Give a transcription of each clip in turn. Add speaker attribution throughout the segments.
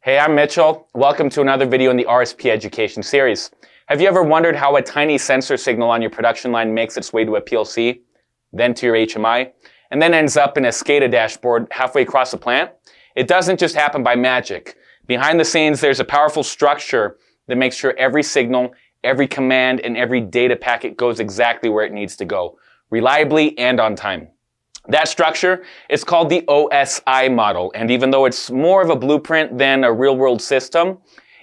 Speaker 1: Hey, I'm Mitchell. Welcome to another video in the RSP Education series. Have you ever wondered how a tiny sensor signal on your production line makes its way to a PLC, then to your HMI, and then ends up in a SCADA dashboard halfway across the plant? It doesn't just happen by magic. Behind the scenes, there's a powerful structure that makes sure every signal, every command, and every data packet goes exactly where it needs to go, reliably and on time. That structure is called the OSI model, and even though it's more of a blueprint than a real-world system,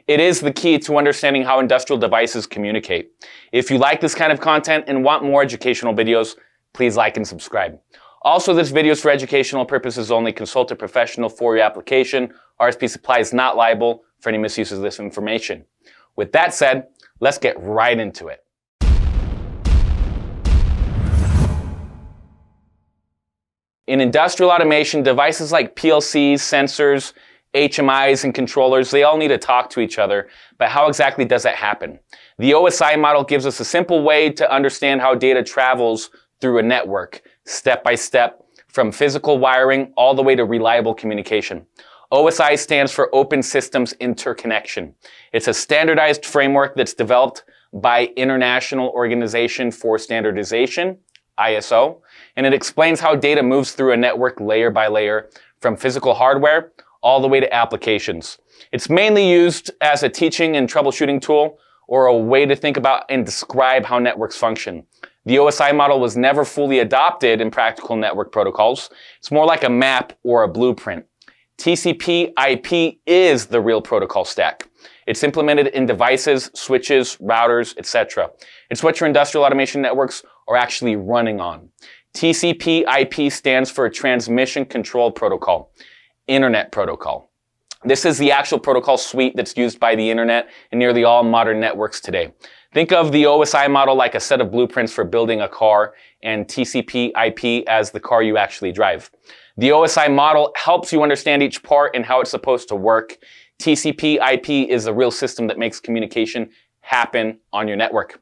Speaker 1: it is the key to understanding how industrial devices communicate. If you like this kind of content and want more educational videos, please like and subscribe. Also, this video is for educational purposes only. Consult a professional for your application. RSP Supply is not liable for any misuse of this information. With that said, let's get right into it. In industrial automation, devices like PLCs, sensors, HMIs, and controllers, they all need to talk to each other. But how exactly does that happen? The OSI model gives us a simple way to understand how data travels through a network, step by step, from physical wiring all the way to reliable communication. OSI stands for Open Systems Interconnection. It's a standardized framework that's developed by International Organization for Standardization, ISO, and it explains how data moves through a network layer by layer from physical hardware all the way to applications. It's mainly used as a teaching and troubleshooting tool or a way to think about and describe how networks function. The OSI model was never fully adopted in practical network protocols. It's more like a map or a blueprint. TCP/IP is the real protocol stack. It's implemented in devices, switches, routers, etc. It's what your industrial automation networks are actually running on. TCP/IP stands for Transmission Control Protocol, Internet Protocol. This is the actual protocol suite that's used by the internet and nearly all modern networks today. Think of the OSI model like a set of blueprints for building a car and TCP/IP as the car you actually drive. The OSI model helps you understand each part and how it's supposed to work. TCP/IP is the real system that makes communication happen on your network.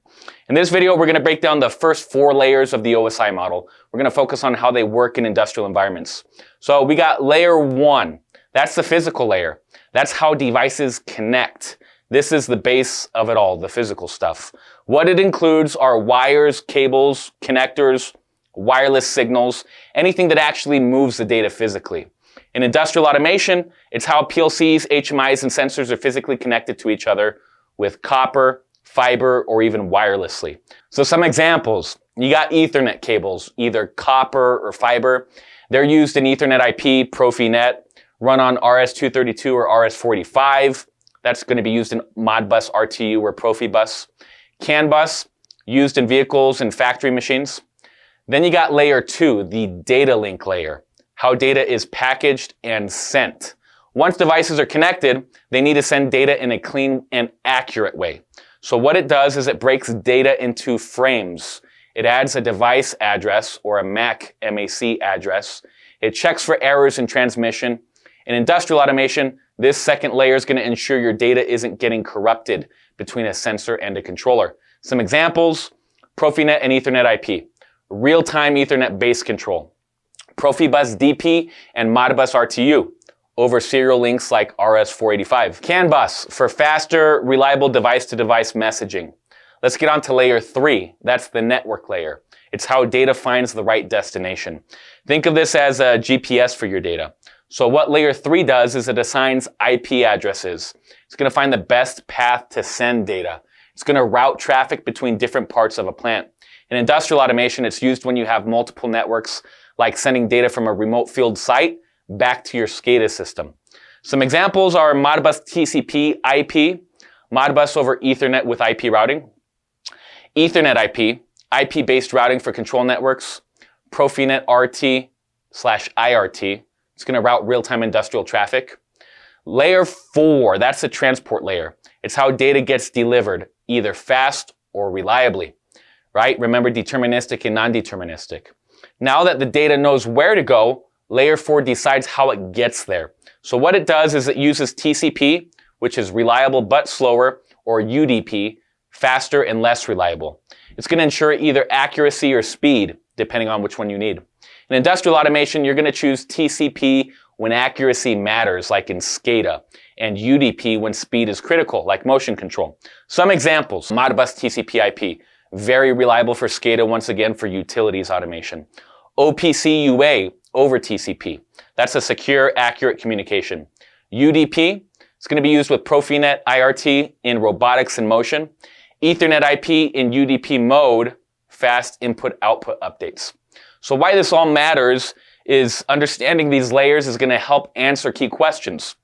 Speaker 1: In this video, we're going to break down the first 4 layers of the OSI model. We're going to focus on how they work in industrial environments. So we got layer 1. That's the physical layer. That's how devices connect. This is the base of it all, the physical stuff. What it includes are wires, cables, connectors, wireless signals, anything that actually moves the data physically. In industrial automation, it's how PLCs, HMIs, and sensors are physically connected to each other with copper, fiber, or even wirelessly. So some examples. You got Ethernet cables, either copper or fiber. They're used in Ethernet IP, Profinet, run on RS-232 or RS-485. That's going to be used in Modbus RTU or Profibus. CAN bus, used in vehicles and factory machines. Then you got layer 2, the data link layer, how data is packaged and sent. Once devices are connected, they need to send data in a clean and accurate way. So what it does is it breaks data into frames. It adds a device address or a MAC address. It checks for errors in transmission. In industrial automation, this second layer is going to ensure your data isn't getting corrupted between a sensor and a controller. Some examples: Profinet and Ethernet IP, real-time Ethernet base control, Profibus DP and Modbus RTU, over serial links like RS-485. CAN bus for faster, reliable device-to-device messaging. Let's get on to layer 3. That's the network layer. It's how data finds the right destination. Think of this as a GPS for your data. So what layer 3 does is it assigns IP addresses. It's going to find the best path to send data. It's going to route traffic between different parts of a plant. In industrial automation, it's used when you have multiple networks, like sending data from a remote field site back to your SCADA system. Some examples are Modbus TCP/IP, Modbus over Ethernet with IP routing, Ethernet IP, IP-based routing for control networks, Profinet RT/IRT. It's going to route real-time industrial traffic. Layer 4, that's the transport layer. It's how data gets delivered, either fast or reliably, right? Remember deterministic and non-deterministic. Now that the data knows where to go, layer 4 decides how it gets there. So what it does is it uses TCP, which is reliable but slower, or UDP, faster and less reliable. It's going to ensure either accuracy or speed, depending on which one you need. In industrial automation, you're going to choose TCP when accuracy matters, like in SCADA. and UDP when speed is critical, like motion control. Some examples: Modbus TCP/IP, very reliable for SCADA, once again for utilities automation. OPC UA over TCP, that's a secure, accurate communication. UDP, it's going to be used with Profinet IRT in robotics and motion. Ethernet IP in UDP mode, fast input-output updates. So why this all matters is understanding these layers is going to help answer key questions.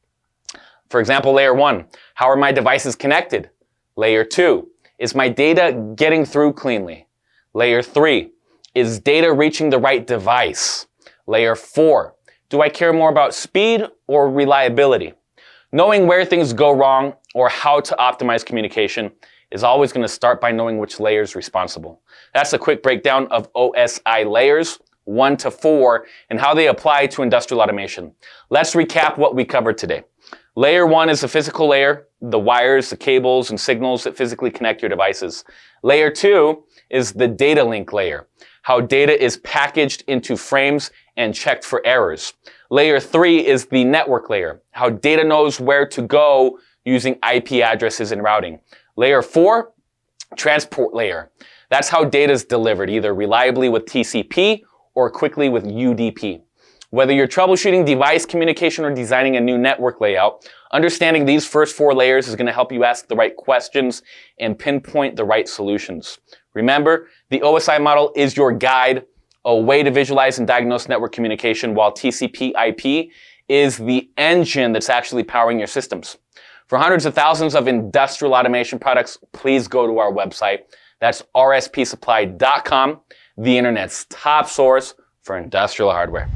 Speaker 1: For example, layer 1, how are my devices connected? Layer 2, is my data getting through cleanly? Layer 3, is data reaching the right device? Layer 4, do I care more about speed or reliability? Knowing where things go wrong or how to optimize communication is always going to start by knowing which layer is responsible. That's a quick breakdown of OSI layers 1 to 4 and how they apply to industrial automation. Let's recap what we covered today. Layer 1 is the physical layer, the wires, the cables, and signals that physically connect your devices. Layer 2 is the data link layer, how data is packaged into frames and checked for errors. Layer 3 is the network layer, how data knows where to go using IP addresses and routing. Layer 4, transport layer. That's how data is delivered, either reliably with TCP or quickly with UDP. Whether you're troubleshooting device communication or designing a new network layout, understanding these first 4 layers is going to help you ask the right questions and pinpoint the right solutions. Remember, the OSI model is your guide, a way to visualize and diagnose network communication, while TCP/IP is the engine that's actually powering your systems. For hundreds of thousands of industrial automation products, please go to our website. That's rspsupply.com, the internet's top source for industrial hardware.